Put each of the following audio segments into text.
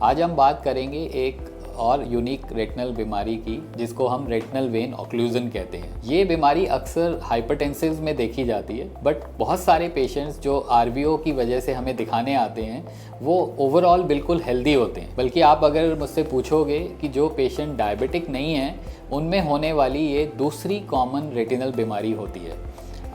आज हम बात करेंगे एक और यूनिक रेटिनल बीमारी की जिसको हम रेटिनल वेन ऑक्लूजन कहते हैं। ये बीमारी अक्सर हाइपरटेंसिव में देखी जाती है, बट बहुत सारे पेशेंट्स जो आरवीओ की वजह से हमें दिखाने आते हैं वो ओवरऑल बिल्कुल हेल्दी होते हैं। बल्कि आप अगर मुझसे पूछोगे कि जो पेशेंट डायबिटिक नहीं है उनमें होने वाली ये दूसरी कॉमन रेटिनल बीमारी होती है।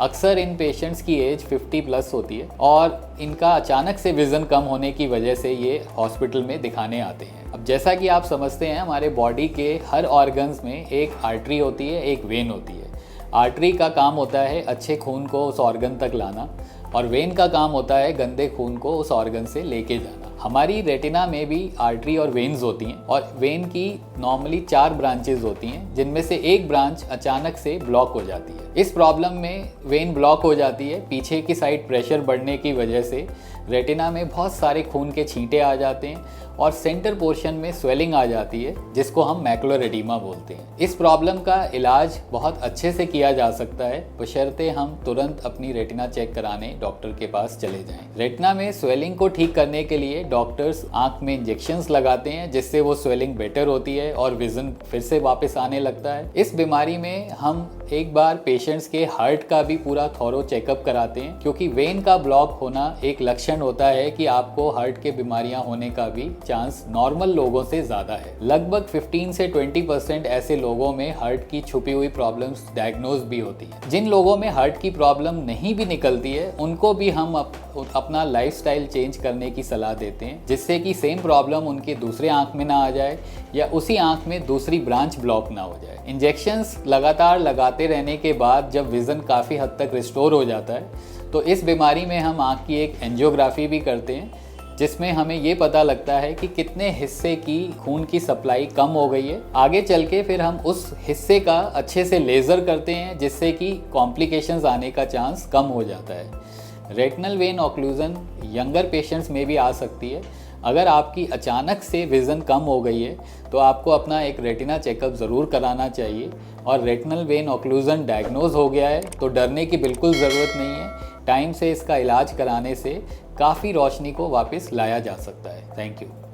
अक्सर इन पेशेंट्स की एज 50+ होती है और इनका अचानक से विज़न कम होने की वजह से ये हॉस्पिटल में दिखाने आते हैं। अब जैसा कि आप समझते हैं, हमारे बॉडी के हर ऑर्गन्स में एक आर्टरी होती है, एक वेन होती है। आर्टरी का काम होता है अच्छे खून को उस ऑर्गन तक लाना और वेन का काम होता है गंदे खून को उस ऑर्गन से लेके जाना। हमारी रेटिना में भी आर्टरी और वेन्स होती हैं और वेन की नॉर्मली 4 ब्रांचेज होती हैं, जिनमें से एक ब्रांच अचानक से ब्लॉक हो जाती है। इस प्रॉब्लम में वेन ब्लॉक हो जाती है, पीछे की साइड प्रेशर बढ़ने की वजह से रेटिना में बहुत सारे खून के छींटे आ जाते हैं और सेंटर पोर्शन में स्वेलिंग आ जाती है, जिसको हम मैकुलर एडिमा बोलते हैं। इस प्रॉब्लम का इलाज बहुत अच्छे से किया जा सकता है, बशर्ते हम तुरंत अपनी रेटिना चेक कराने डॉक्टर के पास चले जाएं। रेटिना में स्वेलिंग को ठीक करने के लिए डॉक्टर्स आंख में इंजेक्शंस लगाते हैं, जिससे वो स्वेलिंग बेटर होती है और विजन फिर से वापस आने लगता है। इस बीमारी में हम एक बार पेशेंट्स के हार्ट का भी पूरा थॉरो चेकअप कराते हैं, क्योंकि वेन का ब्लॉक होना एक लक्षण होता है कि आपको हार्ट के बीमारियां होने का भी चांस नॉर्मल लोगों से ज़्यादा है। लगभग 15 से 20% ऐसे लोगों में हार्ट की छुपी हुई प्रॉब्लम्स डायग्नोज भी होती है। जिन लोगों में हार्ट की प्रॉब्लम नहीं भी निकलती है उनको भी हम अपना लाइफस्टाइल चेंज करने की सलाह देते हैं, जिससे कि सेम प्रॉब्लम उनके दूसरे आंख में ना आ जाए या उसी आंख में दूसरी ब्रांच ब्लॉक ना हो जाए। इंजेक्शंस लगातार लगाते रहने के बाद जब विज़न काफ़ी हद तक रिस्टोर हो जाता है तो इस बीमारी में हम आँख की एक एंजियोग्राफी भी करते हैं, जिसमें हमें ये पता लगता है कि कितने हिस्से की खून की सप्लाई कम हो गई है। आगे चल के फिर हम उस हिस्से का अच्छे से लेज़र करते हैं, जिससे कि कॉम्प्लिकेशंस आने का चांस कम हो जाता है। Retinal vein occlusion younger patients में भी आ सकती है। अगर आपकी अचानक से विज़न कम हो गई है तो आपको अपना एक रेटिना चेकअप ज़रूर कराना चाहिए। और रेटिनल वेन ऑक्लूजन डायग्नोज हो गया है तो डरने की बिल्कुल ज़रूरत नहीं है। टाइम से इसका इलाज कराने से काफ़ी रोशनी को वापस लाया जा सकता है। Thank you.